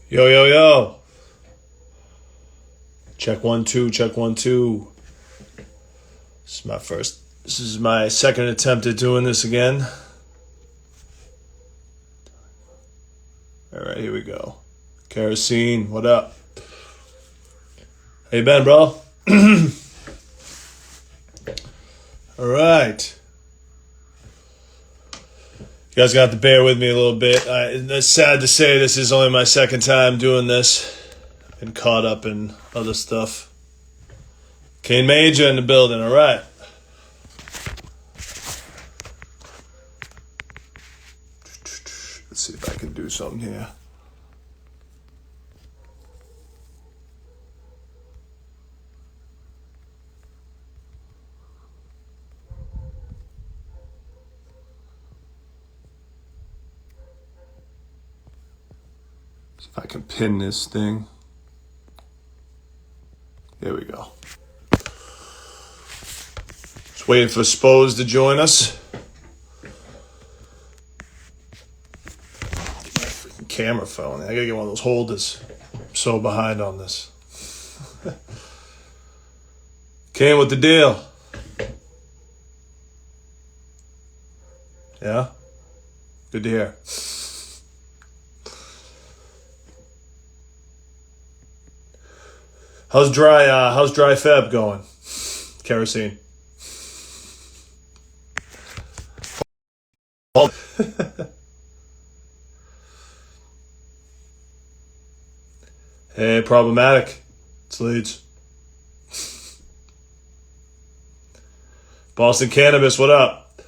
Yo, yo, yo. Check 1 2, check 1 2. This is my second attempt at doing this again. Alright, here we go. Kerosene, what up? How you been, bro? Alright. You guys got to bear with me a little bit. It's sad to say this is only my second time doing this. Been caught up in other stuff. Kane Major in the building, alright. Let's see if I can do something here. See if I can pin this thing. There we go. Just waiting for Spose to join us. Get my freaking camera phone. I gotta get one of those holders. I'm so behind on this. Kane, what the deal? Yeah? Good to hear. How's dry Feb going? Kerosene. Hey, problematic. It's Leeds. Boston Cannabis, what up?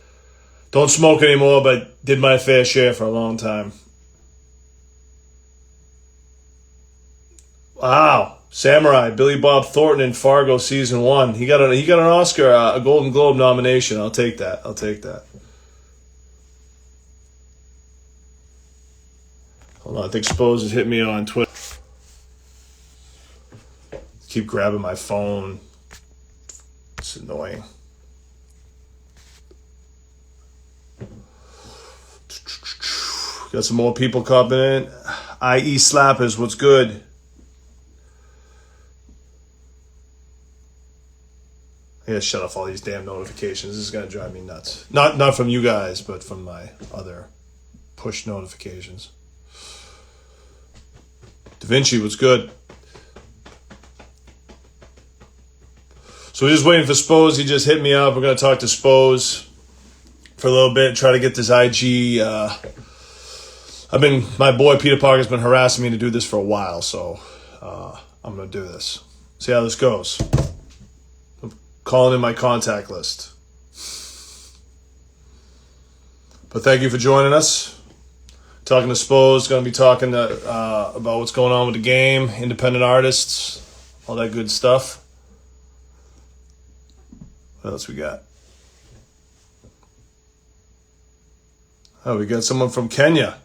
Don't smoke anymore, but did my fair share for a long time. Wow. Samurai, Billy Bob Thornton in Fargo season 1. He got an Oscar, a Golden Globe nomination. I'll take that. Hold on, I think Spose has hit me on Twitter. Keep grabbing my phone. It's annoying. Got some more people coming in. IE Slappers, what's good? I gotta shut off all these damn notifications. This is gonna drive me nuts. Not from you guys, but from my other push notifications. Da Vinci, what's good? So we're just waiting for Spose. He just hit me up. We're gonna talk to Spose for a little bit. Try to get this IG. My boy Peter Parker's been harassing me to do this for a while, so I'm gonna do this. See how this goes. Calling in my contact list. But thank you for joining us. Talking to Spose, going to be talking about what's going on with the game, independent artists, all that good stuff. What else we got? Oh, we got someone from Kenya.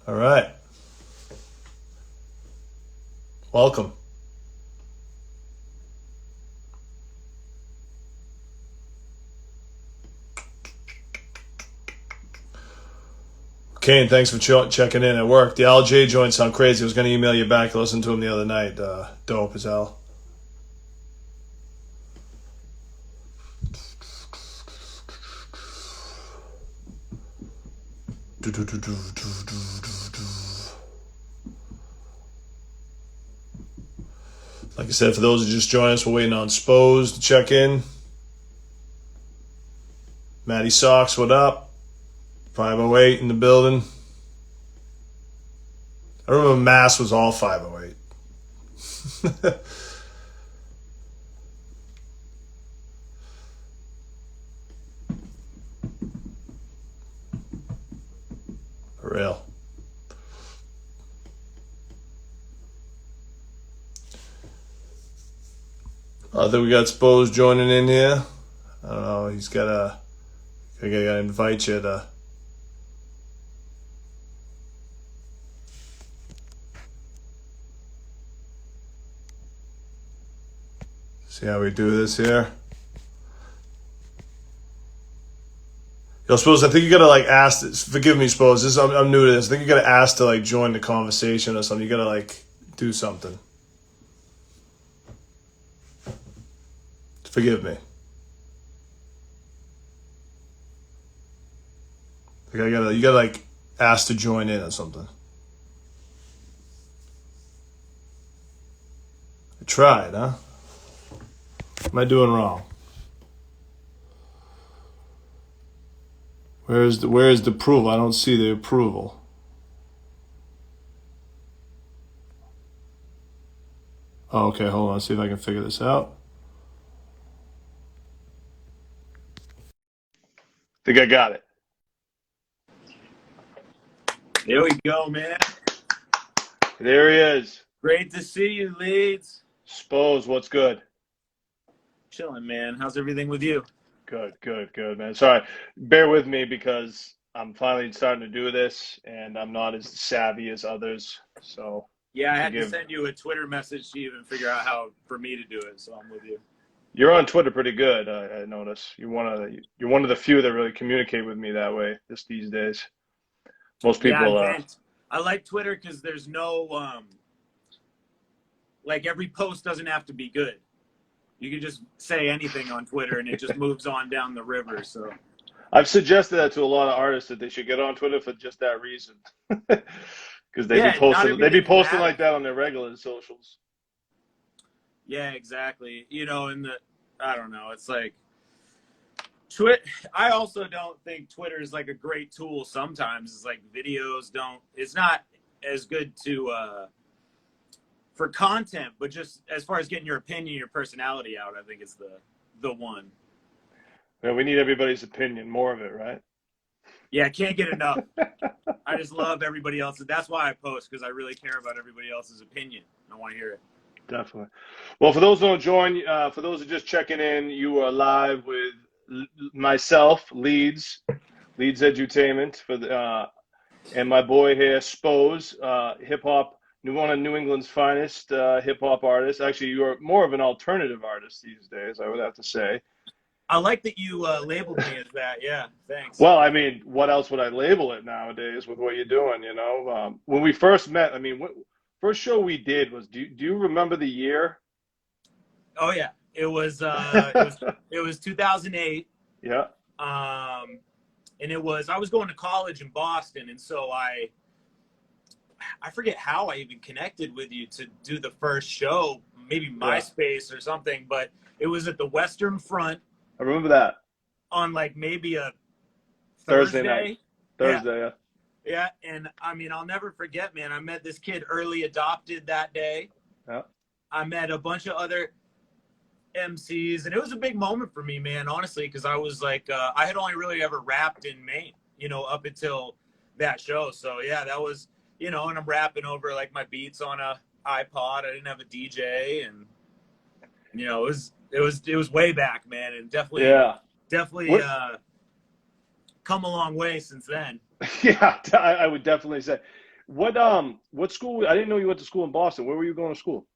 All right. Welcome. Kane, thanks for checking in at work. The LJ joints sound crazy. I was going to email you back. I listened to him the other night. Dope as hell. Like I said, for those who just joined us, we're waiting on Spose to check in. Matty Socks, what up? 508 in the building. I remember Mass was all 508. For real. I think we got Spose joining in here. I don't know. He's got I gotta invite you to. See how we do this here? Yo, Spose, I think you gotta like ask. Forgive me, Spose. I'm new to this. I think you gotta ask to like join the conversation or something. You gotta like do something. Forgive me. Like you gotta like ask to join in or something. I tried, huh? What am I doing wrong? Where's the approval? I don't see the approval. Oh, okay, hold on. See if I can figure this out. Think I got it. There we go, man. There he is. Great to see you, Leeds. Spose, what's good? Chilling, man. How's everything with you? Good, man. Sorry, bear with me because I'm finally starting to do this, and I'm not as savvy as others. So Yeah, I had to forgive. send you a Twitter message to even figure out how for me to do it, so I'm with you. You're on Twitter pretty good. I notice you're one of the few that really communicate with me that way just these days. Most Yeah, I people, vent. I like Twitter because there's no like every post doesn't have to be good. You can just say anything on Twitter and it just moves on down the river. So I've suggested that to a lot of artists that they should get on Twitter for just that reason, because yeah, not they be everything's posting like radical. that on their regular socials. Yeah, exactly. You know, I don't know. It's like Twitter. I also don't think Twitter is like a great tool. Sometimes it's like videos don't. It's not as good to for content, but just as far as getting your opinion, your personality out, I think it's the one. Yeah, we need everybody's opinion, more of it, right? Yeah, I can't get enough. I just love everybody else's. That's why I post, because I really care about everybody else's opinion. I want to hear it. Definitely. Well, for those who don't join, for those who are just checking in, you are live with myself, Leeds Edutainment, and my boy here, Spose, hip hop, one of New England's finest hip hop artists. Actually, you are more of an alternative artist these days, I would have to say. I like that you labeled me as that. Yeah, thanks. Well, I mean, what else would I label it nowadays with what you're doing? You know, when we first met, I mean, first show we did was. Do you remember the year? Oh yeah, it was 2008. Yeah. And I was going to college in Boston, and so I forget how I even connected with you to do the first show, maybe MySpace or something, but it was at the Western Front. I remember that. On like maybe a Thursday night. Thursday, yeah. Yeah, and I mean, I'll never forget, man. I met this kid early adopted that day. Yeah. I met a bunch of other MCs, and it was a big moment for me, man, honestly, because I was like, I had only really ever rapped in Maine, you know, up until that show. So yeah, that was, you know, and I'm rapping over like my beats on a iPod. I didn't have a DJ, and you know, it was way back, man, and definitely come a long way since then. Yeah, I would definitely say. What school? I didn't know you went to school in Boston. Where were you going to school?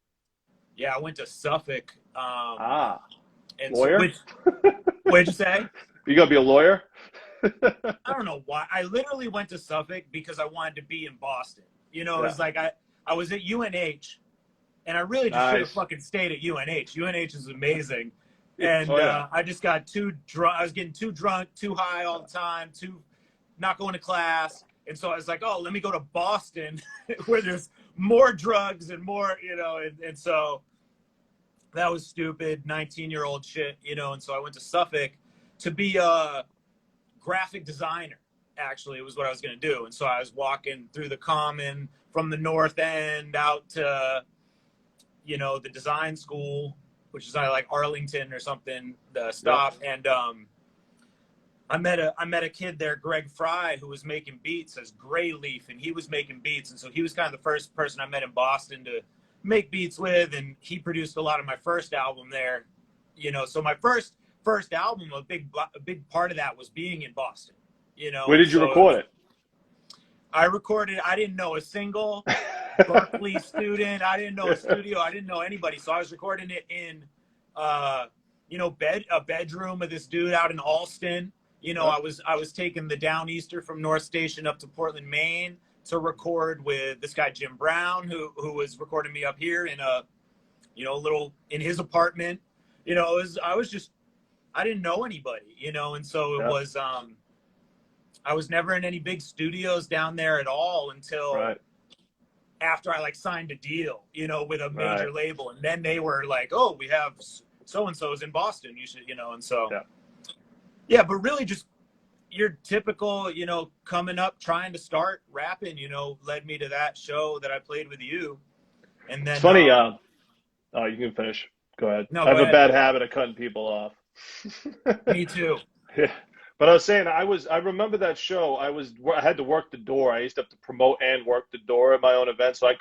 Yeah, I went to Suffolk. And lawyer? What'd you say? You gotta be a lawyer? I don't know why. I literally went to Suffolk because I wanted to be in Boston. You know, it was like I was at UNH, and I really just should have fucking stayed at UNH. UNH is amazing. And I just got too drunk. I was getting too drunk, too high all the time, not going to class. And so I was like, oh, let me go to Boston where there's more drugs and more, you know, and so that was stupid 19-year-old shit, you know. And so I went to Suffolk to be a graphic designer. Actually, it was what I was going to do. And so I was walking through the Common from the North End out to, you know, the design school, which is like Arlington or something, the stop. Yep. And I met a kid there, Greg Fry, who was making beats as Gray Leaf, and he was making beats. And so he was kind of the first person I met in Boston to make beats with, and he produced a lot of my first album there. You know, so my first album, a big part of that was being in Boston. You know, where did you record it? I recorded. I didn't know a single Berkeley student. I didn't know a studio. I didn't know anybody. So I was recording it in, you know, a bedroom of this dude out in Alston. You know, I was taking the Downeaster from North Station up to Portland, Maine to record with this guy Jim Brown, who was recording me up here in a, you know, little in his apartment. You know, I didn't know anybody, you know, and so it was I was never in any big studios down there at all until after I like signed a deal, you know, with a major label, and then they were like, "Oh, we have so and so's in Boston. You should, you know." And so yeah, but really just your typical, you know, coming up trying to start rapping, you know, led me to that show that I played with you. And then it's funny. Oh, you can finish. Go ahead. No, I have go a ahead. bad habit of cutting people off. Me too. Yeah. But I was saying, I remember that show. I had to work the door. I used to have to promote and work the door at my own event. So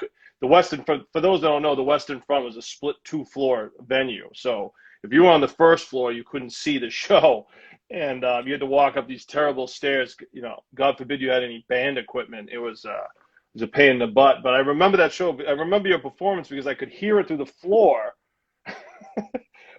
the Western Front, for those that don't know, the Western Front was a split 2-floor venue. So if you were on the first floor, you couldn't see the show. And you had to walk up these terrible stairs. You know, God forbid you had any band equipment. It was a pain in the butt. But I remember that show. I remember your performance because I could hear it through the floor.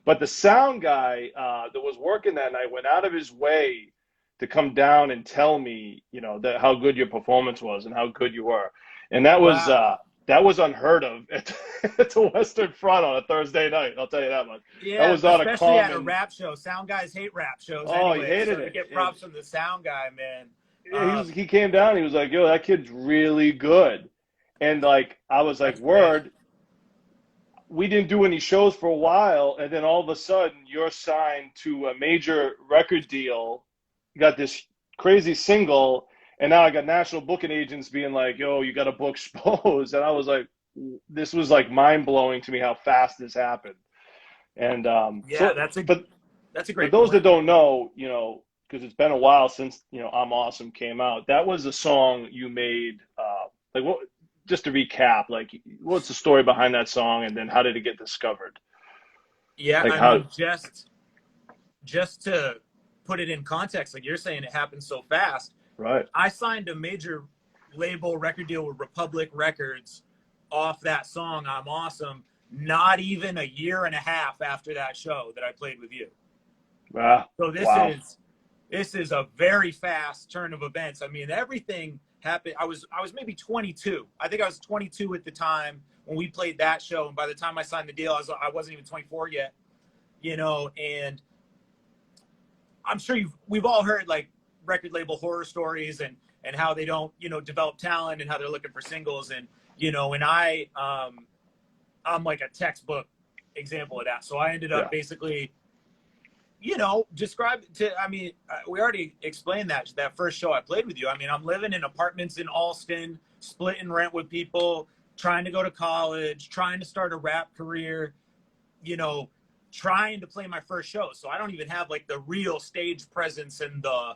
But the sound guy that was working that night went out of his way to come down and tell me, you know, how good your performance was and how good you were. And that was unheard of at the Western Front on a Thursday night. I'll tell you that much. Yeah, that was not especially a common... at a rap show. Sound guys hate rap shows. Oh, anyway, he hated so it. To get props from the sound guy, man. Yeah, he came down. He was like, "Yo, that kid's really good," and like I was like, "Word." Great. We didn't do any shows for a while, and then all of a sudden, you're signed to a major record deal. You got this crazy single, and now I got national booking agents being like, "Yo, you got to book Spose," and I was like, "This was like mind blowing to me how fast this happened." And that's a great. For those that don't know, you know, because it's been a while since, you know, I'm Awesome came out. That was a song you made. Like what? Just to recap, like, what's the story behind that song, and then how did it get discovered? Yeah, like I mean, just to put it in context, like you're saying, it happened so fast. Right. I signed a major label record deal with Republic Records off that song, "I'm Awesome," not even a year and a half after that show that I played with you. So this is a very fast turn of events. I mean, everything happened. I was maybe 22. I think I was 22 at the time when we played that show. And by the time I signed the deal, I wasn't even 24 yet, you know, and I'm sure we've all heard like record label horror stories and how they don't, you know, develop talent and how they're looking for singles. And, you know, and I'm like a textbook example of that. So I ended up basically, you know, we already explained that first show I played with you. I mean, I'm living in apartments in Allston, splitting rent with people, trying to go to college, trying to start a rap career, you know, trying to play my first show. So I don't even have like the real stage presence and the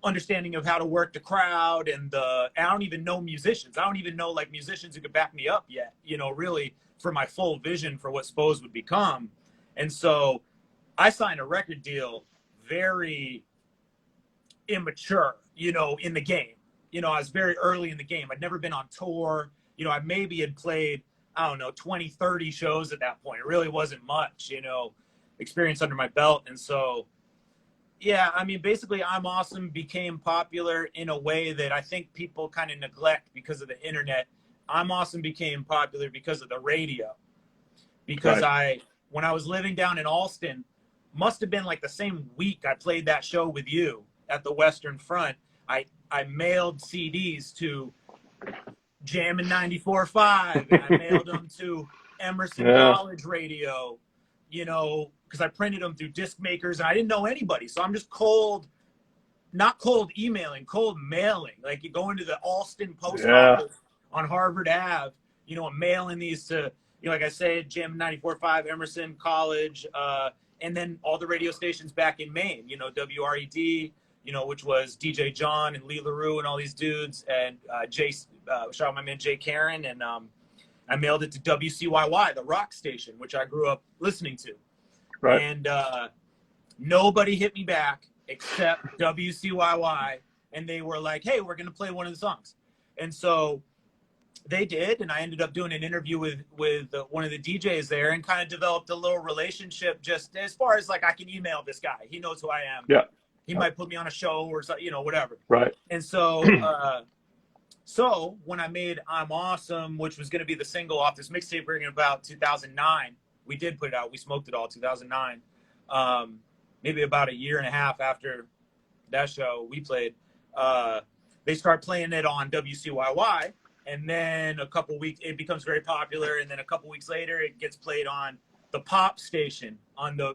understanding of how to work the crowd and I don't even know musicians. I don't even know like musicians who could back me up yet, you know, really for my full vision for what Spose would become. And so I signed a record deal very immature, you know, in the game. You know, I was very early in the game. I'd never been on tour. You know, I maybe had played, I don't know, 20, 30 shows at that point. It really wasn't much, you know, experience under my belt. And so, yeah, I mean, basically I'm Awesome became popular in a way that I think people kind of neglect because of the internet. I'm Awesome became popular because of the radio. Because when I was living down in Allston, must have been like the same week I played that show with you at the Western Front. I mailed CDs to Jammin' 94.5, and I mailed them to Emerson College Radio, you know, because I printed them through disc makers, and I didn't know anybody. So I'm just not cold emailing, cold mailing. Like you go into the Allston post office on Harvard Ave, you know, I'm mailing these to, you know, like I said, Jammin' 94.5, Emerson College, and then all the radio stations back in Maine, you know, WRED, you know, which was DJ John and Lee LaRue and all these dudes, and shout out my man Jay Karen, and I mailed it to WCYY, the rock station, which I grew up listening to. Right. And nobody hit me back except WCYY, and they were like, "Hey, we're going to play one of the songs." And so they did, and I ended up doing an interview with one of the DJs there, and kind of developed a little relationship just as far as like I can email this guy. He knows who I am. Yeah. He might put me on a show or something, you know, whatever. Right. And so, so when I made I'm Awesome, which was going to be the single off this mixtape in about 2009, we did put it out. We smoked it all 2009. Maybe about a year and a half after that show we played, they start playing it on WCYY. And then a couple weeks, it becomes very popular. And then a couple weeks later, it gets played on the pop station on the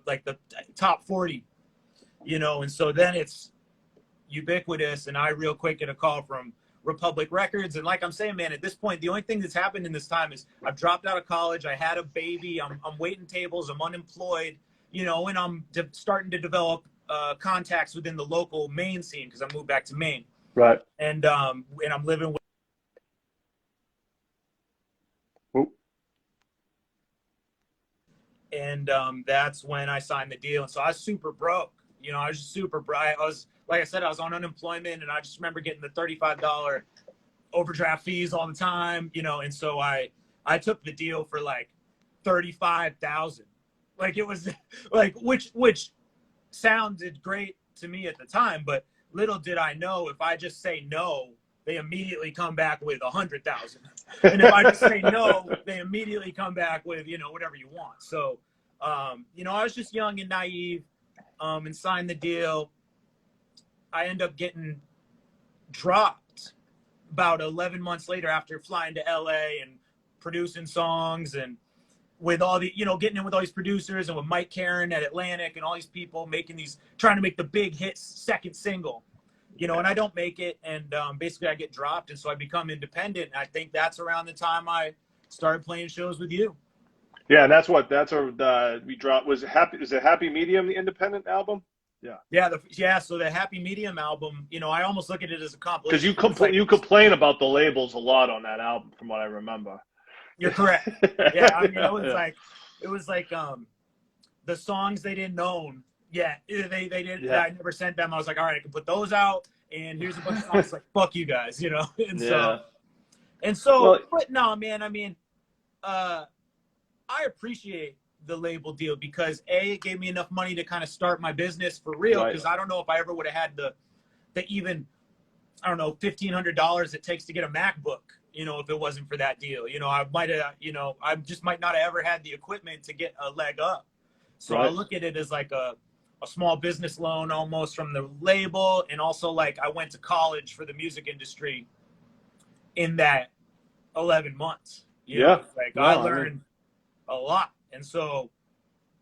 top 40, you know. And so then it's ubiquitous. And I real quick get a call from Republic Records. And like I'm saying, man, at this point, the only thing that's happened in this time is I've dropped out of college. I had a baby. I'm waiting tables. I'm unemployed, you know, and I'm starting to develop contacts within the local Maine scene because I moved back to Maine. Right. And I'm living with. And that's when I signed the deal. And so I was super broke. You know, I was just super broke. I was, like I said, I was on unemployment, and I just remember getting the $35 overdraft fees all the time, you know. And so I took the deal for like $35,000. Like it was like, which sounded great to me at the time, but little did I know if I just say no, they immediately come back with 100,000. And if I just say no, they immediately come back with, you know, whatever you want. So, you know, I was just young and naive, and signed the deal. I end up getting dropped about 11 months later after flying to LA and producing songs, and with all the, you know, getting in with all these producers and with Mike Karen at Atlantic and all these people trying to make the big hits second single. You know, and I don't make it, and basically I get dropped, and so I become independent. And I think that's around the time I started playing shows with you. Yeah, and we dropped. Was it Happy Medium, the independent album? Yeah. So the Happy Medium album, you know, I almost look at it as a compliment. Because you complain about the labels a lot on that album, from what I remember. You're correct. Yeah, I mean, it was like the songs they didn't own. Yeah, they did. Yeah. I never sent them. I was like, all right, I can put those out, and here's a bunch of songs like fuck you guys, you know. And so, but no, man. I mean, I appreciate the label deal because it gave me enough money to kind of start my business for real. Because I don't know if I ever would have had the even, I don't know, $1,500 it takes to get a MacBook. You know, if it wasn't for that deal, you know, I might have, you know, I just might not have ever had the equipment to get a leg up. So I look at it as like a small business loan almost from the label. And also like I went to college for the music industry in that 11 months. You know? Like I learned a lot. And so,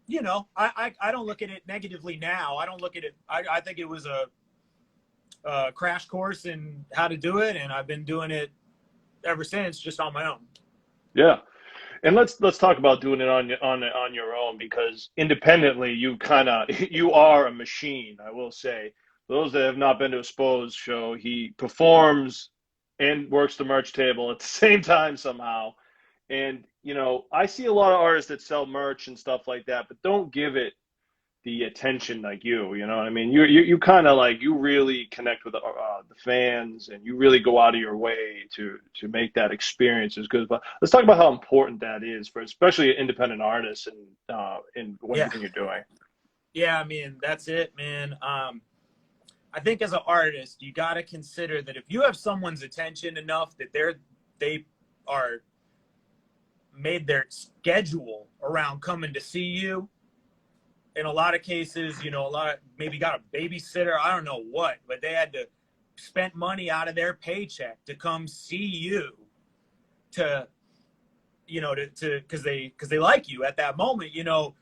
you know, I don't look at it negatively now. I don't look at it. I think it was a crash course in how to do it. And I've been doing it ever since, just on my own. Yeah. And let's talk about doing it on your own, because independently you are a machine. I will say, those that have not been to a Spose show, he performs and works the merch table at the same time somehow. And you know, I see a lot of artists that sell merch and stuff like that, but don't give it the attention like you. You know what I mean? You kind of like, you really connect with the fans, and you really go out of your way to make that experience as good. But let's talk about how important that is for especially independent artists and in everything you're doing. Yeah, I mean, that's it, man. I think as an artist, you got to consider that if you have someone's attention enough that they are made their schedule around coming to see you. In a lot of cases, you know, maybe got a babysitter, I don't know what, but they had to spend money out of their paycheck to come see you, to, you know, because they like you at that moment. You know,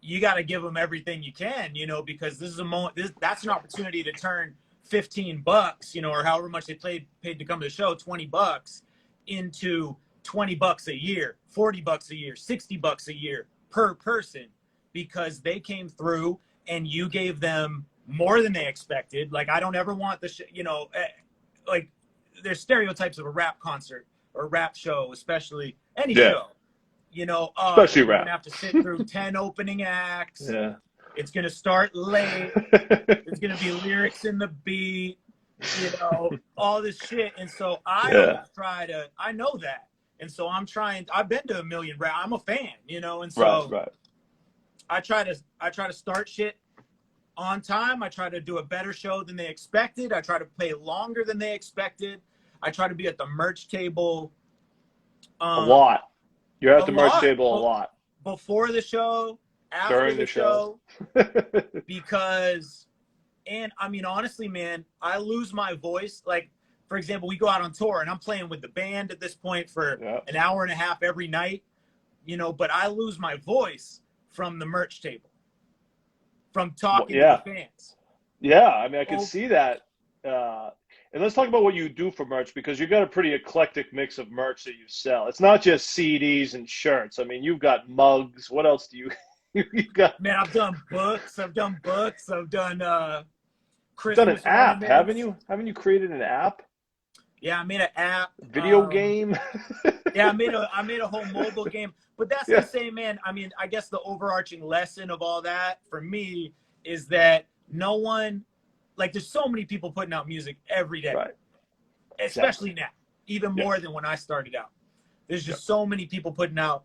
you got to give them everything you can, you know, because this is a moment. That's an opportunity to turn $15, you know, or however much they paid to come to the show, $20 into $20 a year, $40 a year, $60 a year per person. Because they came through and you gave them more than they expected. Like, I don't ever want you know, like there's stereotypes of a rap concert or a rap show, especially any show, you know, especially you're rap. gonna have to sit through 10 opening acts. Yeah. It's going to start late. There's going to be lyrics in the beat, you know, all this shit. And so I know that. And so I've been to a million rap. I'm a fan, you know, and so I try to start shit on time. I try to do a better show than they expected. I try to play longer than they expected. I try to be at the merch table. A lot. You're at A the merch lot. table a lot. Before the show, after During the the show. Because, and I mean, honestly, man, I lose my voice. Like, for example, we go out on tour and I'm playing with the band at this point for an hour and a half every night, you know, but I lose my voice from the merch table, from talking to the fans. Yeah, I mean, I can see that. And let's talk about what you do for merch, because you've got a pretty eclectic mix of merch that you sell. It's not just CDs and shirts. I mean, you've got mugs. What else do you got? Man, I've done books. I've done Christmas You've done an app, ornaments. haven't you? Haven't you created an app? Yeah, I made an app. Video game? Yeah, I made a whole mobile game. But that's the same, man. I mean, I guess the overarching lesson of all that for me is that no one, like, there's so many people putting out music every day, Right. Especially now, even more than when I started out. There's just so many people putting out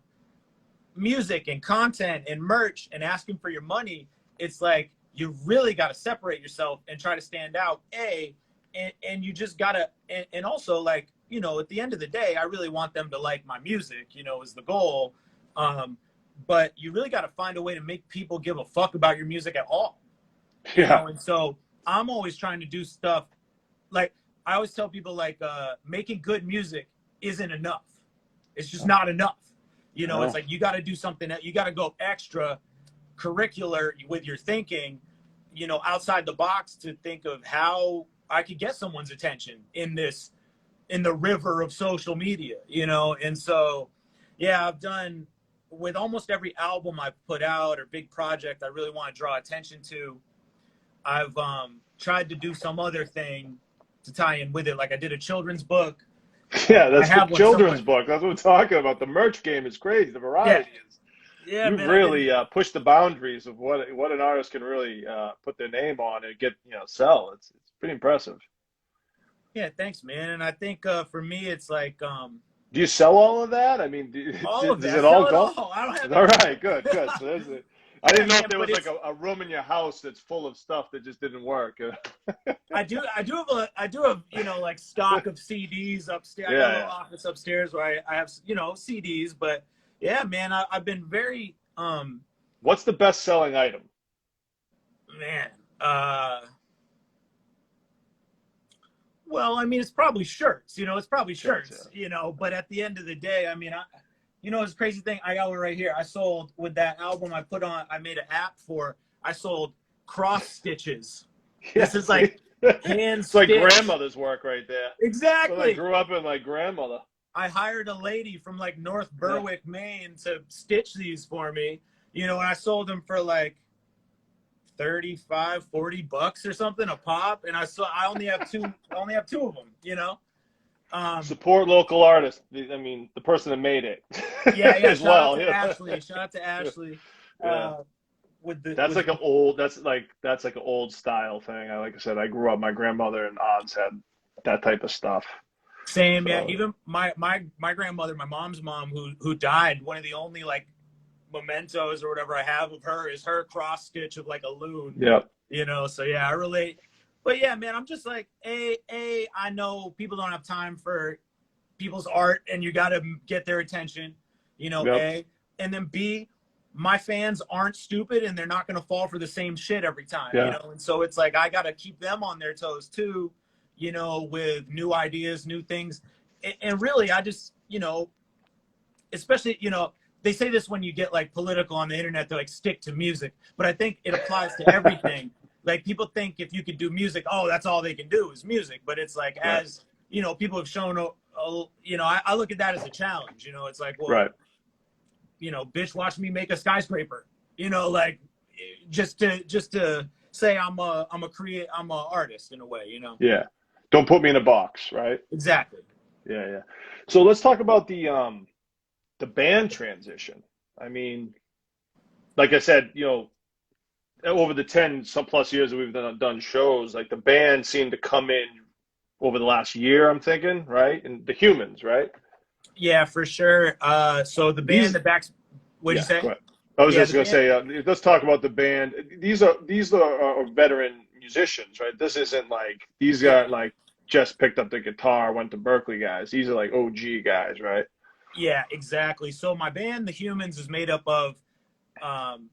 music and content and merch and asking for your money. It's like, you really got to separate yourself and try to stand out, and you just got to, and also, like, you know, at the end of the day, I really want them to like my music, you know, is the goal. But you really got to find a way to make people give a fuck about your music at all. You know? And so I'm always trying to do stuff. Like, I always tell people, like, making good music isn't enough. It's just not enough. You know, it's like, you got to do something that you got to go extra curricular with your thinking, you know, outside the box, to think of how I could get someone's attention in the river of social media, you know? And so, yeah, I've done, with almost every album I've put out or big project I really want to draw attention to, I've tried to do some other thing to tie in with it. Like, I did a children's book. Yeah, that's the children's book. That's what we're talking about. The merch game is crazy. The variety is. Yeah, You've really pushed the boundaries of what an artist can really put their name on and get, you know, sell. It's pretty impressive. Yeah, thanks, man. And I think for me, it's like, do you sell all of that? I mean, does it all go? I don't have all right, good. So there's it. I didn't know if there was like a room in your house that's full of stuff that just didn't work. I do have, you know, like, stock of CDs upstairs. I got a little office upstairs where I have, you know, CDs. But yeah, man, I've been very. What's the best selling item? Man, well, I mean, it's probably shirts. You know, it's probably shirts. You know, but at the end of the day, I mean, you know, this crazy thing, I got one right here. I sold, with that album I put on, I made an app for, I sold cross stitches. This is like hand It's like stitch. grandmother's work right there. Exactly. So I grew up in like grandmother. I hired a lady from like North Berwick, Maine, to stitch these for me. You know, and I sold them for like $35, $40 or something a pop. And I only have two of them, you know? Support local artists. I mean, the person that made it. Yeah. as well. Ashley. Shout out to Ashley. That's like an old style thing. Like I said, I grew up. My grandmother and aunts had that type of stuff. Same, yeah. Even my grandmother, my mom's mom, who died. One of the only like mementos or whatever I have of her is her cross stitch of like a loon. Yeah. You know. So yeah, I relate. But yeah, man, I'm just like, I know people don't have time for people's art, and you got to get their attention, you know, A. And then B, my fans aren't stupid, and they're not going to fall for the same shit every time, you know? And so it's like, I got to keep them on their toes too, you know, with new ideas, new things. And really, I just, you know, especially, you know, they say this when you get like political on the internet, they're like, stick to music. But I think it applies to everything. Like, people think if you could do music, oh, that's all they can do is music. But it's like, as, you know, people have shown, you know, I look at that as a challenge. You know, it's like, well, you know, bitch, watch me make a skyscraper. You know, like, just to say I'm a artist in a way, you know. Yeah. Don't put me in a box, right? Exactly. Yeah. So let's talk about the band transition. I mean, like I said, you know, over the 10 some plus years that we've done shows, like, the band seemed to come in over the last year, I'm thinking, right? And the Humans, right? Yeah, for sure. So the band that backs, what'd you say? I was Yeah, just the gonna band. say, let's talk about the band. These are veteran musicians, right? This isn't like these Yeah, guys like just picked up the guitar, went to Berkeley guys. These are like OG guys, right? yeah, exactly. So my band, The Humans, is made up of um,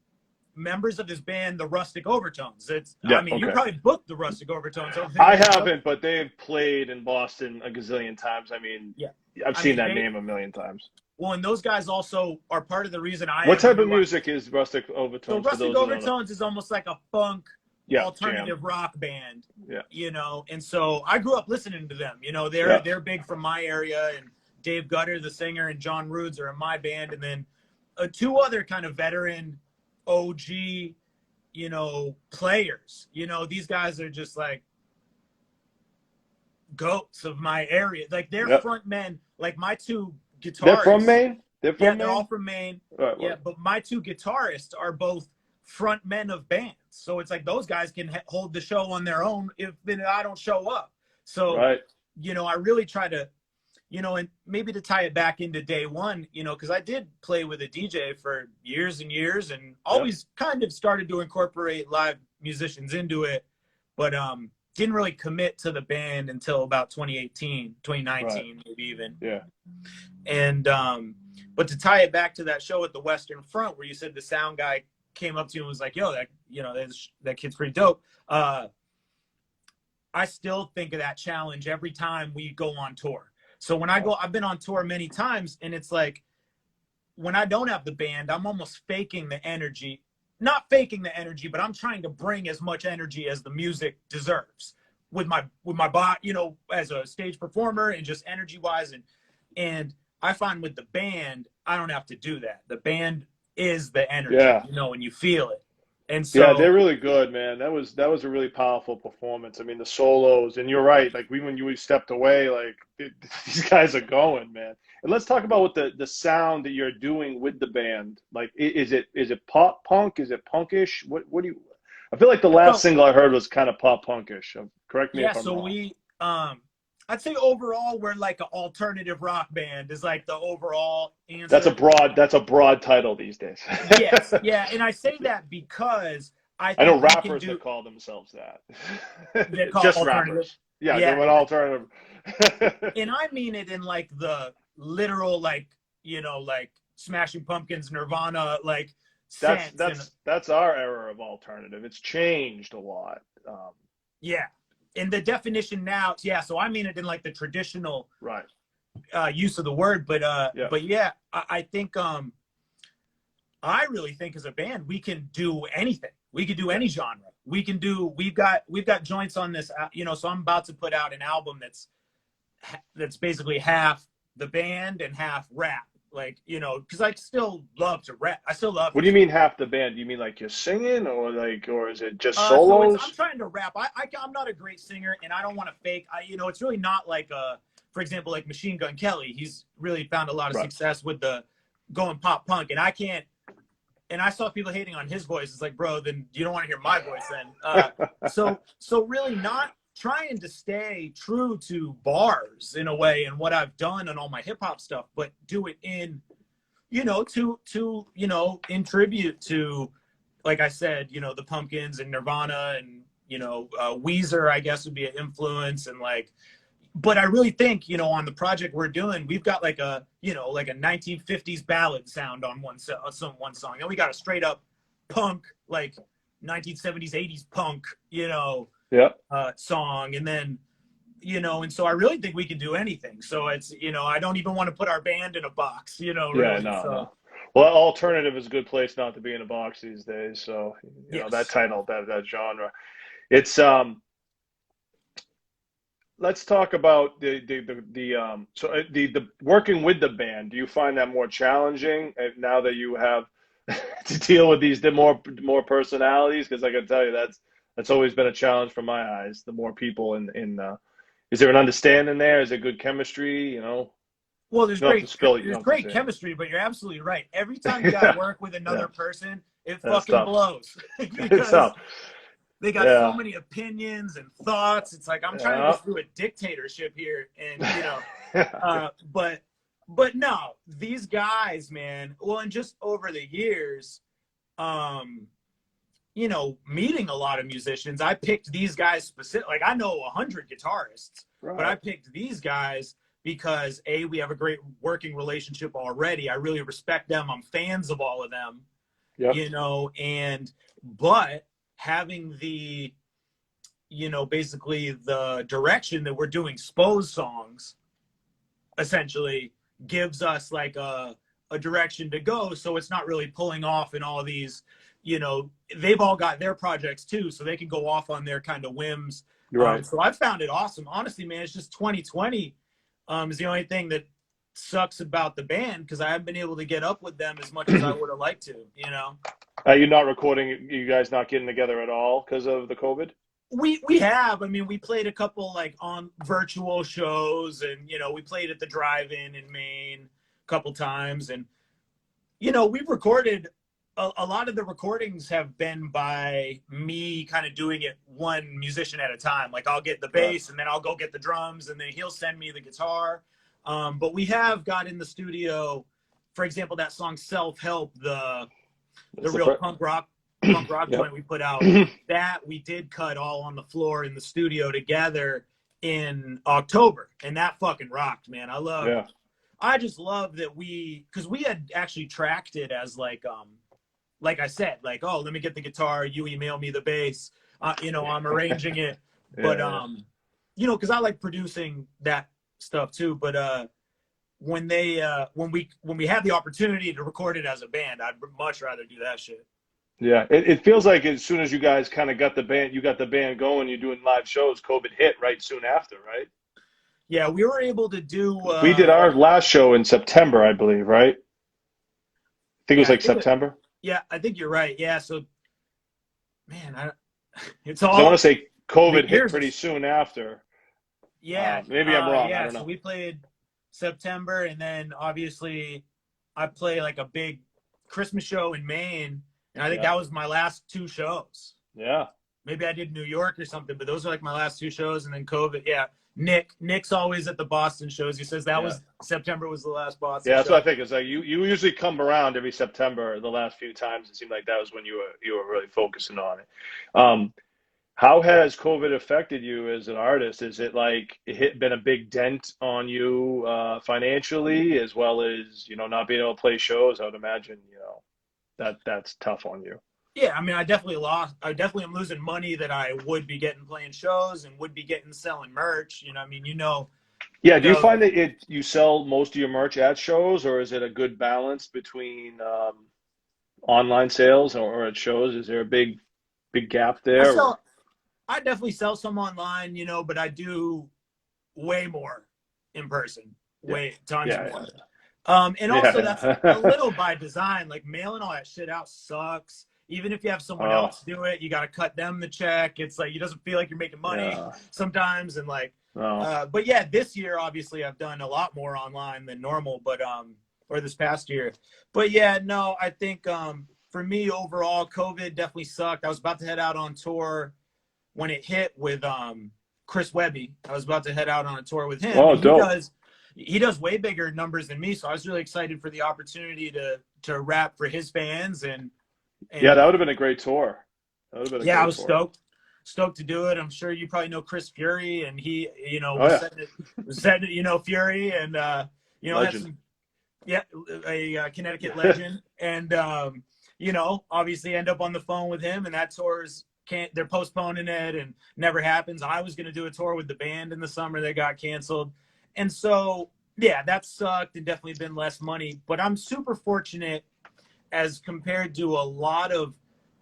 members of this band, the Rustic Overtones. I Yeah. mean, you Okay. probably booked the Rustic Overtones. I don't think I they ever booked. haven't, but they've played in Boston a gazillion times. I mean, Yeah, I've I seen mean that they. name a million times. Well, and those guys also are part of the reason I What ever type of knew. music is Rustic So Overtones for Rustic those that don't know? Overtones is almost like a funk Yeah, jam. alternative rock band, Yeah, and so I grew up listening to them. yeah, They're big from my area, and Dave Gutter, the singer, and John Rudes are in my band, and then two other kind of veteran OG, players. These guys are just like goats of my area. Like they're yeah. front men, like my two They're from guitarists. Maine. They're Yeah, from they're all Maine. from Maine. All right, Yeah, word. but my two guitarists are both front men of bands. So it's like those guys can hold the show on their own if I don't show up. So, Right. I really try to, and maybe to tie it back into day one, because I did play with a DJ for years and years and always kind of started to incorporate live musicians into it, but didn't really commit to the band until about 2018, 2019, Right. maybe even. Yeah. And but to tie it back to that show at the Western Front where you said the sound guy came up to you and was like, yo, that kid's pretty dope. I still think of that challenge every time we go on tour. So when I've been on tour many times, and it's like when I don't have the band, I'm almost faking the energy. Not faking the energy, but I'm trying to bring as much energy as the music deserves with my body, as a stage performer and just energy wise. And I find with the band, I don't have to do that. The band is the energy, Yeah. and you feel it. And Yeah, so, they're really good, man. That was a really powerful performance. I mean, the solos, and you're right. Like when you stepped away, like these guys are going, man. And let's talk about what the sound that you're doing with the band. Like, is it pop punk? Is it punkish? What do you? I feel like the last so single I heard was kind of pop punkish. Correct me yeah, if I'm so wrong. I'd say overall we're like an alternative rock band is like the overall That's a answer. broad title these days. Yes, yeah, and I say that because I I know think we can rappers do. that call themselves They're that. called Just alternative. rappers. Yeah, Yeah, they're an alternative. and I mean it in like the literal, like like Smashing Pumpkins, Nirvana, like That's sense, and that's that's our era of alternative. It's changed a lot. yeah, and the definition now, yeah. So I mean it in like the traditional Right. use of the word, Yeah. but yeah, I think I really think as a band we can do anything. We could do any genre. We've got joints on this, so I'm about to put out an album that's basically half the band and half rap. Like, because I still love to rap. I still love What do you music. mean half the band? Do you mean like you're singing, or is it just So I'm solos? trying to rap. I'm not a great singer, and I don't want to fake. It's really not like for example, like Machine Gun Kelly. He's really found a lot of Right. success with the going pop punk, and I can't. And I saw people hating on his voice. It's like, bro, then you don't want to hear my voice then. So really not trying to stay true to bars in a way and what I've done and all my hip hop stuff, but do it in, in tribute to, like I said, the Pumpkins and Nirvana and, Weezer, I guess would be an influence, and like, but I really think, on the project we're doing, we've got like a 1950s ballad sound on one song, and we got a straight up punk, like 1970s, 80s punk, Yeah. song, and then, and so I really think we can do anything. So it's, I don't even want to put our band in a box, Yeah. really. No. So No. Well, alternative is a good place not to be in a box these days. So that yes, title, that genre. It's Let's talk about the working with the band. Do you find that more challenging now that you have to deal with the more personalities? Because I can tell you that's always been a challenge from my eyes. The more people is there an understanding there? Is there good chemistry? well, You don't have to spill it. You there's don't have to great say it. chemistry, but you're absolutely right. Every time you got to work with Yeah, another person, it that's fucking tough. blows It's because tough. they got so Yeah. many opinions and thoughts. It's like I'm trying to Yeah. just do a dictatorship here, and but no, these guys, man. Well, and just over the years, you know, meeting a lot of musicians. I picked these guys specific. Like I know 100 guitarists, Right. but I picked these guys because A, we have a great working relationship already. I really respect them. I'm fans of all of them, Yep. you know, but having the, you know, basically the direction that we're doing Spose songs essentially gives us like a direction to go. So it's not really pulling off in all these, you know, they've all got their projects too, so they can go off on their kind of whims. Right. So I found it awesome. Honestly, man, it's just 2020 is the only thing that sucks about the band because I haven't been able to get up with them as much as I would have liked to, you know. Are you not recording? You guys not getting together at all because of the COVID? We have. I mean, we played a couple like on virtual shows, and you know, we played at the drive-in in Maine a couple times, and you know, we've recorded a lot of the recordings have been by me kind of doing it one musician at a time. Like I'll get the bass and then I'll go get the drums and then he'll send me the guitar. But we have got in the studio, for example, that song Self-Help, the real punk rock joint we put out, that we did cut all on the floor in the studio together in October. And that fucking rocked, man. I just love that because we had actually tracked it as like I said, like, oh, let me get the guitar, you email me the bass, you know, I'm arranging it. But, you know, because I like producing that stuff too. But when we have the opportunity to record it as a band, I'd much rather do that shit. Yeah, it feels like as soon as you guys kind of got the band going, you're doing live shows, COVID hit right soon after, right? Yeah, we were able to do. We did our last show in September, I believe, right? I think it was like September. Yeah, I think you're right. Yeah, so, man, it's all. So I want to say COVID hit pretty soon after. Yeah, maybe I'm wrong. Yeah, I don't know. So we played September, and then obviously I play like a big Christmas show in Maine, and I think that was my last two shows. Yeah. Maybe I did New York or something, but those are like my last two shows, and then COVID. Yeah. Nick's always at the Boston shows. He says that was September was the last Boston show. That's what I think. It's like you usually come around every September. The last few times it seemed like that was when you were really focusing on it. How has COVID affected you as an artist? Is it like been a big dent on you financially, as well as, you know, not being able to play shows? I would imagine, you know, that's tough on you. Yeah, I mean, I definitely am losing money that I would be getting playing shows and would be getting selling merch. You know, I mean, you know. Yeah, do you find that you sell most of your merch at shows, or is it a good balance between online sales or at shows? Is there a big gap there? I definitely sell some online, you know, but I do way more in person, tons more. And also that's a little by design. Like mailing all that shit out sucks. Even if you have someone else do it, you got to cut them the check. It's like, it doesn't feel like you're making money sometimes. And like, but yeah, this year, obviously I've done a lot more online than normal, but, or this past year, but yeah, no, I think, for me overall, COVID definitely sucked. I was about to head out on tour when it hit with, Chris Webby. I was about to head out on a tour with him. Oh, dope. He does way bigger numbers than me. So I was really excited for the opportunity to rap for his fans and yeah, that would have been a great tour. I was stoked to do it. I'm sure you probably know Chris Fury, and he, you know, said you know, Fury, and you know, legend. A Connecticut legend, and you know, obviously end up on the phone with him, and that tour's they're postponing it and never happens. I was going to do a tour with the band in the summer, that got canceled, and so yeah, that sucked and definitely been less money. But I'm super fortunate as compared to a lot of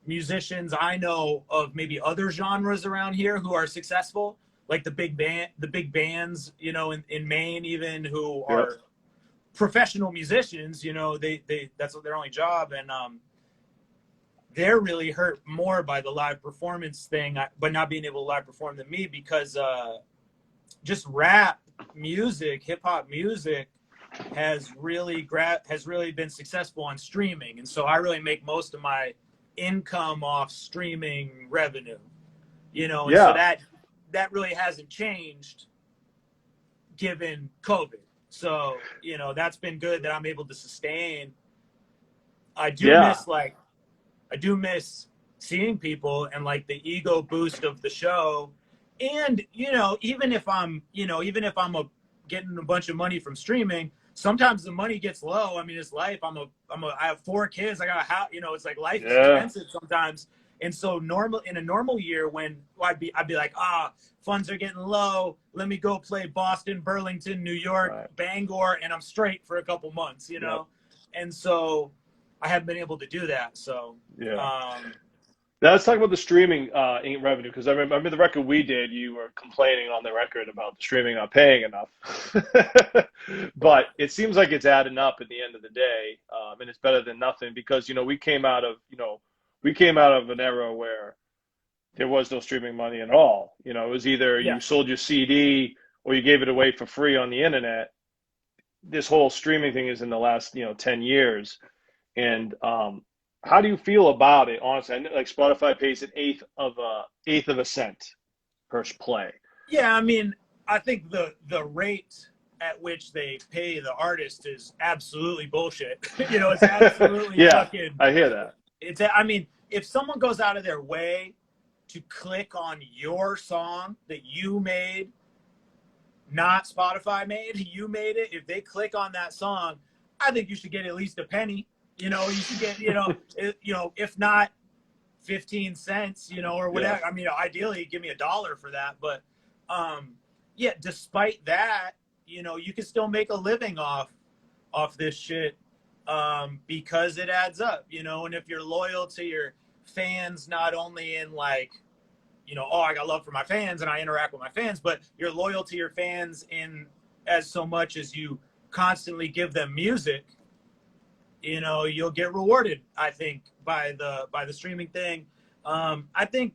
musicians I know of maybe other genres around here who are successful, like the big bands, you know, in Maine, even, who are professional musicians, you know, they that's their only job. And they're really hurt more by the live performance thing, but not being able to live perform than me, because just rap music, hip hop music has really been successful on streaming, and so I really make most of my income off streaming revenue, you know, and so that really hasn't changed given COVID. So, you know, that's been good that I'm able to sustain. I do miss, like, I do miss seeing people and like the ego boost of the show. And, you know, even if I'm getting a bunch of money from streaming, sometimes the money gets low. I mean, it's life. I have 4 kids. I got a house, you know, it's like life is expensive sometimes. And so in a normal year when I'd be like, funds are getting low. Let me go play Boston, Burlington, New York, Bangor, and I'm straight for a couple months, you know? And so I haven't been able to do that. So, now let's talk about the streaming revenue, because I remember the record we did, you were complaining on the record about the streaming not paying enough. But it seems like it's adding up at the end of the day, and it's better than nothing because, you know, we came out of an era where there was no streaming money at all. You know, it was either you sold your CD or you gave it away for free on the internet. This whole streaming thing is in the last, 10 years. And how do you feel about it, honestly? I know, like, Spotify pays an eighth of a cent per play. Yeah, I mean, I think the rate at which they pay the artist is absolutely bullshit. You know, it's absolutely fucking. I hear that. I mean, if someone goes out of their way to click on your song that you made, not Spotify made, you made it. If they click on that song, I think you should get at least a penny. You know, you should get, if not 15 cents, or whatever. Yeah. I mean, ideally, give me $1 for that. But, despite that, you can still make a living off this shit because it adds up, and if you're loyal to your fans, not only in like, I got love for my fans and I interact with my fans, but you're loyal to your fans in as so much as you constantly give them music, you'll get rewarded, I think, by the streaming thing. I think,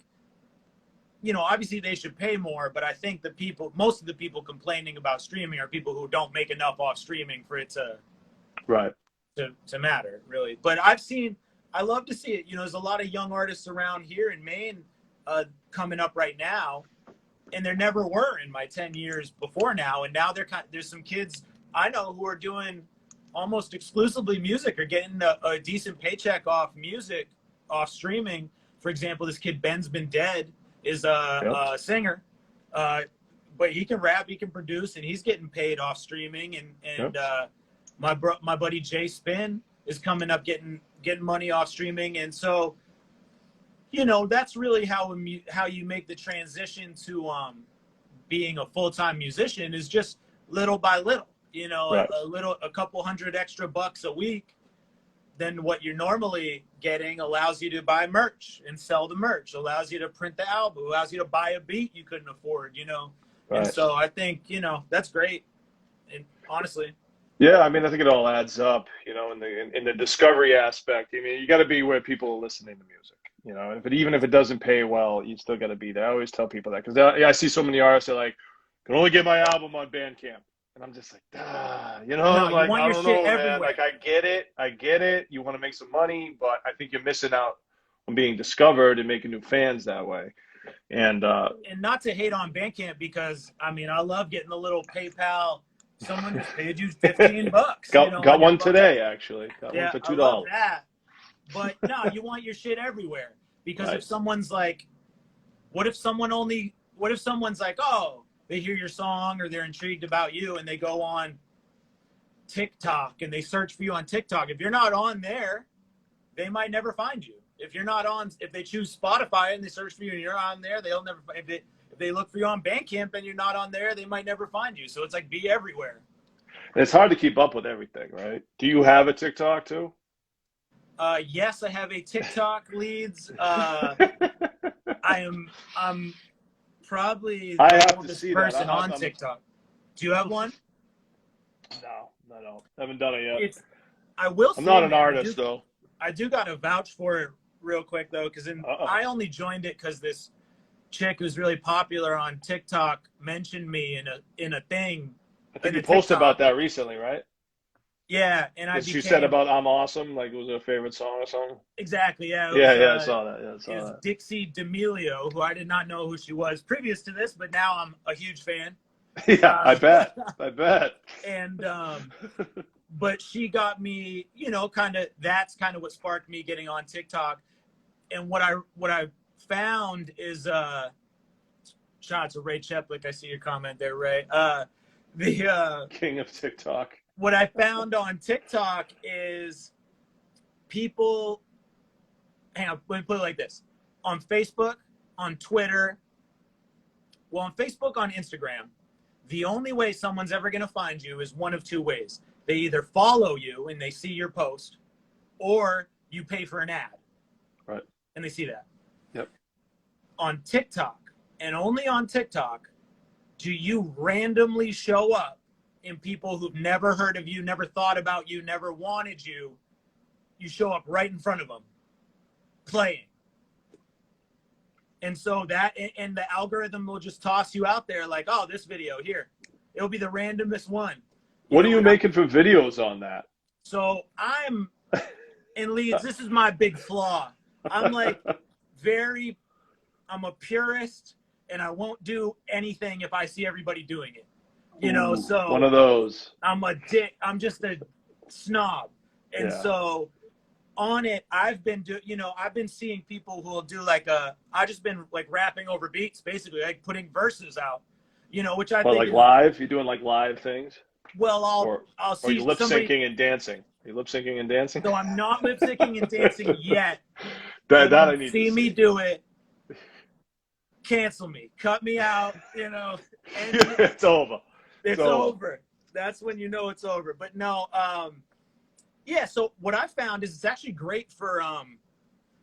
obviously they should pay more, but I think most of the people complaining about streaming are people who don't make enough off streaming for it to matter, really. But I love to see it. There's a lot of young artists around here in Maine coming up right now, and there never were in my 10 years before now. And now there's some kids I know who are doing almost exclusively music or getting a decent paycheck off music, off streaming. For example, this kid Ben's Been Dead is a singer, but he can rap, he can produce, and he's getting paid off streaming. And my buddy Jay Spin is coming up getting money off streaming. And so, that's really how you make the transition to being a full-time musician, is just little by little. A couple $100 extra bucks a week than what you're normally getting allows you to buy merch and sell the merch, allows you to print the album, allows you to buy a beat you couldn't afford, And so I think, that's great. And honestly. Yeah, I mean, I think it all adds up, in the discovery aspect. I mean, you got to be where people are listening to music, even if it doesn't pay well, you still got to be there. I always tell people that because I see so many artists that are like, can only get my album on Bandcamp. And I'm just like, you want I your don't shit know, everywhere. man. Like, I get it. You want to make some money, but I think you're missing out on being discovered and making new fans that way. And not to hate on Bandcamp, because I mean, I love getting the little PayPal. Someone just paid you $15. Got one today, actually. Got one for $2. I love that. But no, you want your shit everywhere, because if someone's like, what if someone's like, oh, they hear your song or they're intrigued about you and they go on TikTok and they search for you on TikTok. If you're not on there, they might never find you. If they choose Spotify and they search for you and you're on there, they'll never. If they look for you on Bandcamp and you're not on there, they might never find you. So it's like, be everywhere. And it's hard to keep up with everything, right? Do you have a TikTok too? Yes, I have a TikTok-Leedz. I'm probably the oldest person on TikTok. Do you have one? No. I haven't done it yet. I'm not an artist, though. I do got to vouch for it real quick, though, because I only joined it because this chick who's really popular on TikTok mentioned me in a thing. I think you posted about that recently, right? Yeah, and she said about "I'm awesome," like it was her favorite song or something. Exactly, yeah. I saw that. Yeah, I saw that. Dixie D'Amelio, who I did not know who she was previous to this, but now I'm a huge fan. Yeah, I bet. And but she got me, that's kind of what sparked me getting on TikTok. and what I found is shout out to Ray Cheplick. I see your comment there, Ray. The King of TikTok. What I found on TikTok is people. Hang on, let me put it like this: on Facebook, on Twitter, well, on Facebook, on Instagram, the only way someone's ever going to find you is one of two ways. They either follow you and they see your post, or you pay for an ad. Right. And they see that. Yep. On TikTok, and only on TikTok, do you randomly show up in people who've never heard of you, never thought about you, never wanted you. You show up right in front of them, playing. And so that, and the algorithm will just toss you out there like, oh, this video here. It'll be the randomest one. What are you making for videos on that? So I'm in Leeds. This is my big flaw. I'm like I'm a purist, and I won't do anything if I see everybody doing it. You know, so one of those. I'm a dick. I'm just a snob. And so on it, I've been seeing people who will do I've just been like rapping over beats, basically like putting verses out, you know, which I think like live? You're doing like live things? Well, I'll see. Or you lip syncing and dancing. Are you lip syncing and dancing? So I'm not lip syncing and dancing yet. that I need see to me do it. Cancel me, cut me out. You know, and it's over. It's over. That's when you know it's over. But no, yeah. So what I found is it's actually great for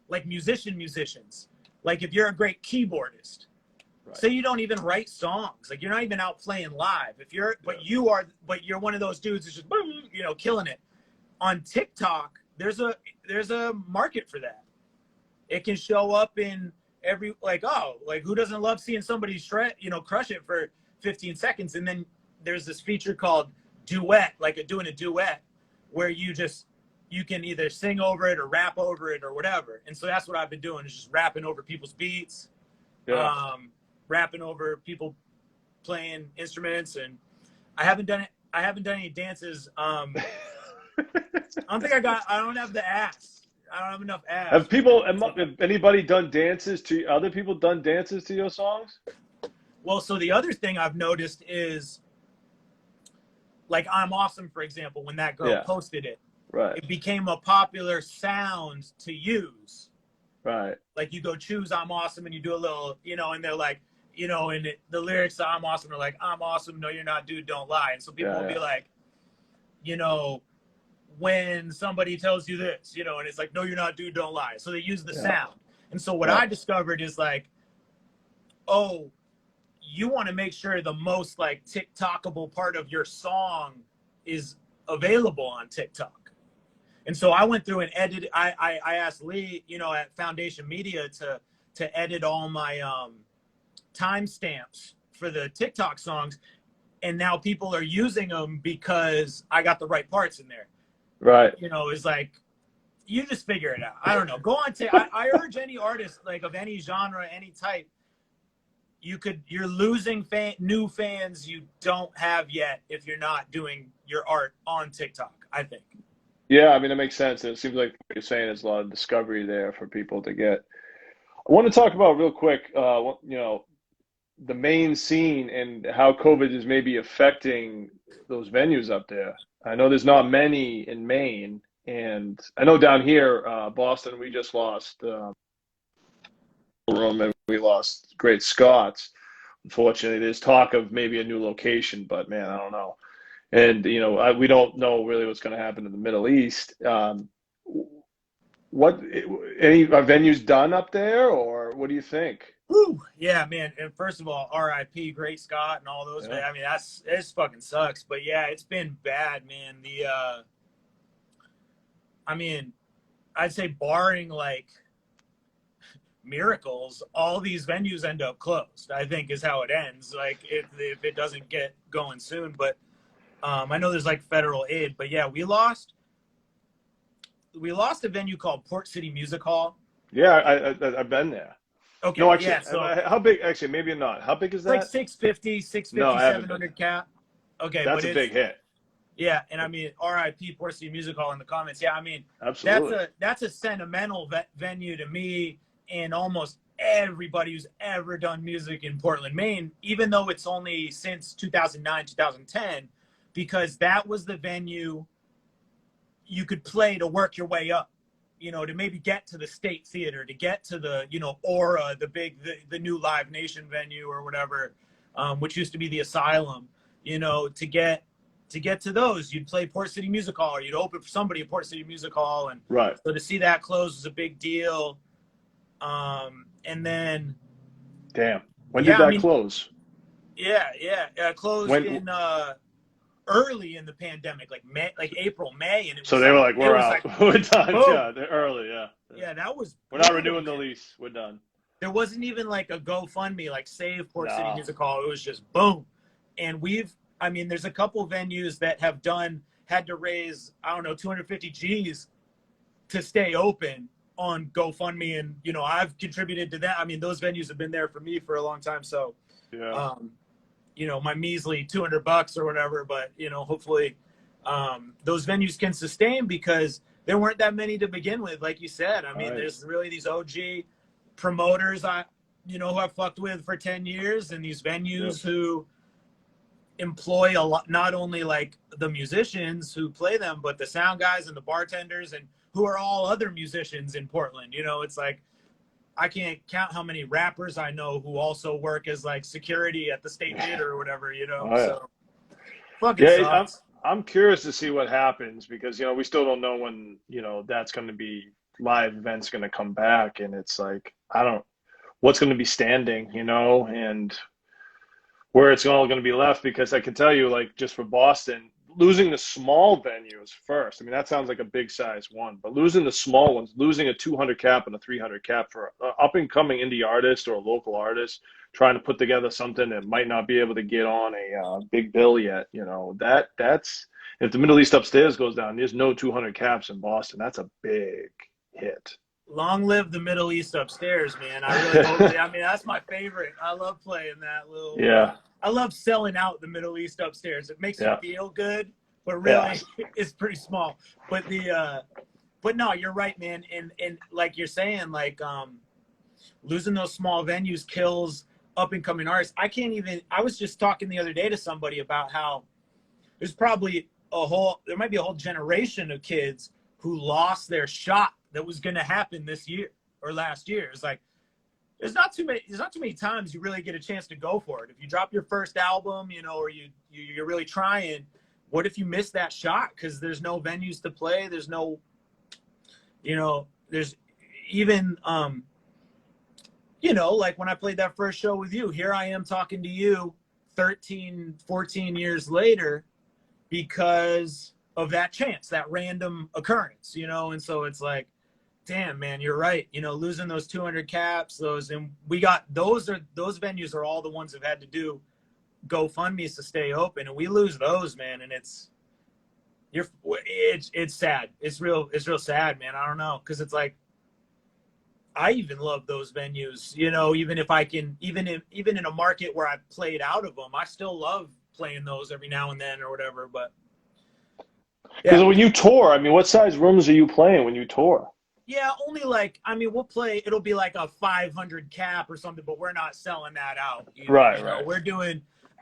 like musicians. Like if you're a great keyboardist. Right. Say you don't even write songs, like you're not even out playing live. But you're one of those dudes who's just, you know, killing it. On TikTok, there's a market for that. It can show up in every who doesn't love seeing somebody crush it for 15 seconds? And then there's this feature called duet, doing a duet, where you can either sing over it or rap over it or whatever. And so that's what I've been doing, is just rapping over people's beats. Yeah. Rapping over people playing instruments, and I haven't done any dances. I don't have the ass. I don't have enough ass. Have anybody done dances to other people done dances to your songs? Well, so the other thing I've noticed is, like, I'm Awesome, for example, when that girl posted it, right, it became a popular sound to use. Right. Like you go choose I'm Awesome, and you do a little, you know, and they're like, you know, and the lyrics to I'm Awesome are like, I'm awesome, no you're not, dude, don't lie. And so people will be like, you know, when somebody tells you this, you know, and it's like, no you're not, dude, don't lie. So they use the sound. And so what I discovered is like, oh, you want to make sure the most like TikTokable part of your song is available on TikTok. And so I went through and edited. I asked Lee, you know, at Foundation Media to edit all my timestamps for the TikTok songs, and now people are using them because I got the right parts in there. Right. You know, it's like, you just figure it out. I don't know. Go on I urge any artist, like of any genre, any type, you're losing new fans you don't have yet if you're not doing your art on TikTok, I think. Yeah, I mean, it makes sense. It seems like what you're saying is a lot of discovery there for people to get. I want to talk about real quick, you know, the Maine scene and how COVID is maybe affecting those venues up there. I know there's not many in Maine, and I know down here, Boston, we just lost room, and we lost Great Scots. Unfortunately, there's talk of maybe a new location, but man, I don't know. And, you know, we don't know really what's going to happen in the Middle East. Any venues done up there, or what do you think? Whew. Yeah, man. And first of all, RIP, Great Scott, and all those. I mean, it fucking sucks. But yeah, it's been bad, man. I mean, I'd say barring like miracles, all these venues end up closed, I think, is how it ends. Like if it doesn't get going soon. But I know there's like federal aid. But yeah, we lost a venue called Port City Music Hall. Yeah, I've been there. Okay, no, actually, yeah, so how big? Actually, maybe not. How big is that? Like 650, 700 cap. Okay, that's a big hit. Yeah, and I mean, R.I.P. Port City Music Hall in the comments. Yeah, I mean, Absolutely. that's a sentimental venue to me and almost everybody who's ever done music in Portland, Maine, even though it's only since 2009, 2010, because that was the venue you could play to work your way up, to maybe get to the State Theater, to get to the, Aura, the new Live Nation venue or whatever, which used to be the Asylum, to get to those, you'd play Port City Music Hall, or you'd open for somebody at Port City Music Hall. And right. so to see that close was a big deal. And then. Damn. When did that close? Yeah. It closed in early in the pandemic, like April, May. And so they were like, we're out. We're done. Boom. Yeah, they're early. Yeah. Yeah, that was. We're not renewing the lease. We're done. There wasn't even like a GoFundMe, like Save Port City Music Hall. It was just boom. And there's a couple venues that have had to raise, I don't know, 250 G's to stay open on GoFundMe. And, I've contributed to that. I mean, those venues have been there for me for a long time. So, yeah. My measly $200 or whatever, but, hopefully those venues can sustain because there weren't that many to begin with. Like you said, I mean, there's really these OG promoters who I've fucked with for 10 years and these venues who employ a lot, not only like the musicians who play them, but the sound guys and the bartenders and who are all other musicians in Portland. It's like, I can't count how many rappers I know who also work as like security at the State Theater or whatever, so fucking sucks. I'm curious to see what happens because, we still don't know when, that's going to be live events going to come back. And it's like, what's going to be standing, and where it's all going to be left, because I can tell you, like, just for Boston, losing the small venues first. I mean, that sounds like a big size one, but losing the small ones, losing a 200 cap and a 300 cap for an up and coming indie artist or a local artist trying to put together something that might not be able to get on a big bill yet. That's if the Middle East Upstairs goes down, there's no 200 caps in Boston. That's a big hit. Long live the Middle East Upstairs, man. I really hope that's my favorite. I love playing that little. Yeah. I love selling out the Middle East Upstairs. It makes it feel good, but really it's pretty small. But but no, you're right, man. And like you're saying, like losing those small venues kills up and coming artists. I was just talking the other day to somebody about how there's probably there might be a whole generation of kids who lost their shot that was going to happen this year or last year. It's like, there's not too many times you really get a chance to go for it. If you drop your first album, or you're really trying, what if you miss that shot? Cause there's no venues to play. There's no, there's even, like when I played that first show with you, here I am talking to you 13, 14 years later because of that chance, that random occurrence, and so it's like, damn, man, you're right. Losing those 200 caps, and we got those venues are all the ones that had to do GoFundMes to stay open, and we lose those, man, and it's sad. It's real sad, man. I don't know, because it's like I even love those venues, even if I can, even in a market where I've played out of them, I still love playing those every now and then or whatever. But because when you tour, what size rooms are you playing when you tour? Yeah, only like, we'll play, it'll be like a 500 cap or something, but we're not selling that out. Right.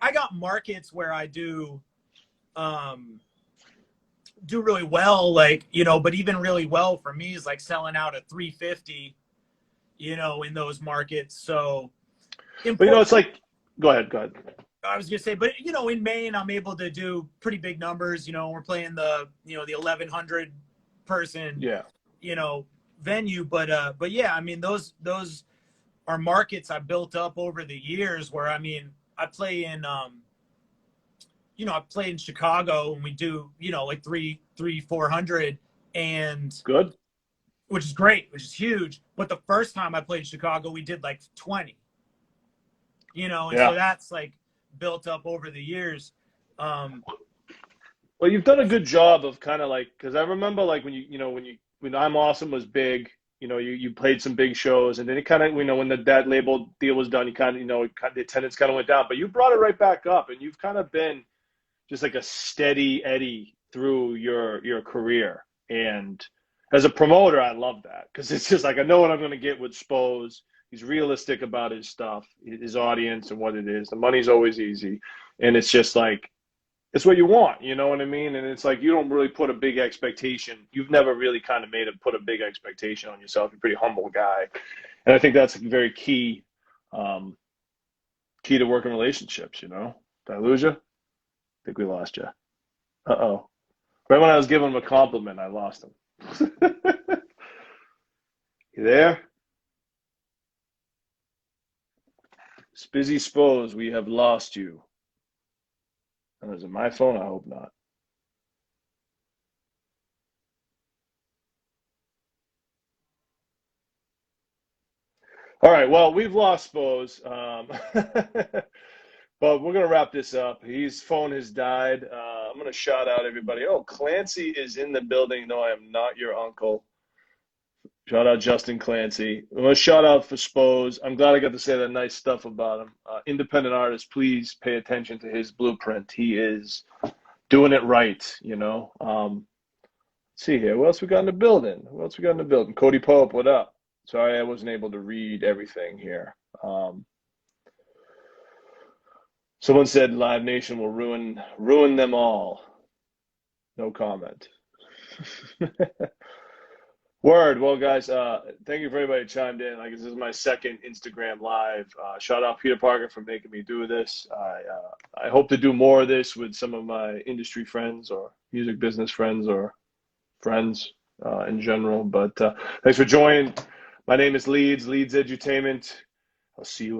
I got markets where I do really well, like, but even really well for me is like selling out at 350, in those markets. So, but it's like, go ahead. I was gonna say, but in Maine, I'm able to do pretty big numbers. We're playing the 1,100 person, venue. But yeah, those are markets I built up over the years. Where I play in, I play in Chicago, and we do like 400, and good, which is great, which is huge. But the first time I played Chicago, we did like 20. So that's like built up over the years. Well, you've done a good job of kind of like, because I remember like when I'm Awesome was big, you played some big shows, and then it kind of, when that label deal was done, you kind of, the attendance kind of went down, but you brought it right back up, and you've kind of been just like a steady eddy through your career. And as a promoter, I love that because it's just like I know what I'm going to get with Spose. He's realistic about his stuff, his audience, and what it is. The money's always easy, and it's just like it's what you want. You know what I mean? And it's like you don't really put a big expectation. You've never really kind of put a big expectation on yourself. You're a pretty humble guy, and I think that's very key. Key to working relationships. You know? Did I lose you? I think we lost you. Uh-oh. Right when I was giving him a compliment, I lost him. You there? Spizzy Spose, we have lost you. And is it my phone? I hope not. All right, well, we've lost Spose. But we're going to wrap this up. His phone has died. I'm going to shout out everybody. Oh, Clancy is in the building. No, I am not your uncle. Shout out Justin Clancy. I'm going to shout out for Spose. I'm glad I got to say that nice stuff about him. Independent artist, please pay attention to his blueprint. He is doing it right, you know. Let's see here. What else we got in the building? Cody Pope, what up? Sorry I wasn't able to read everything here. Someone said Live Nation will ruin them all. No comment. Word. Well, guys, thank you for everybody who chimed in. Like, this is my second Instagram Live. Shout out Peter Parker for making me do this. I hope to do more of this with some of my industry friends or music business friends or friends in general. But thanks for joining. My name is Leedz Edutainment. I'll see you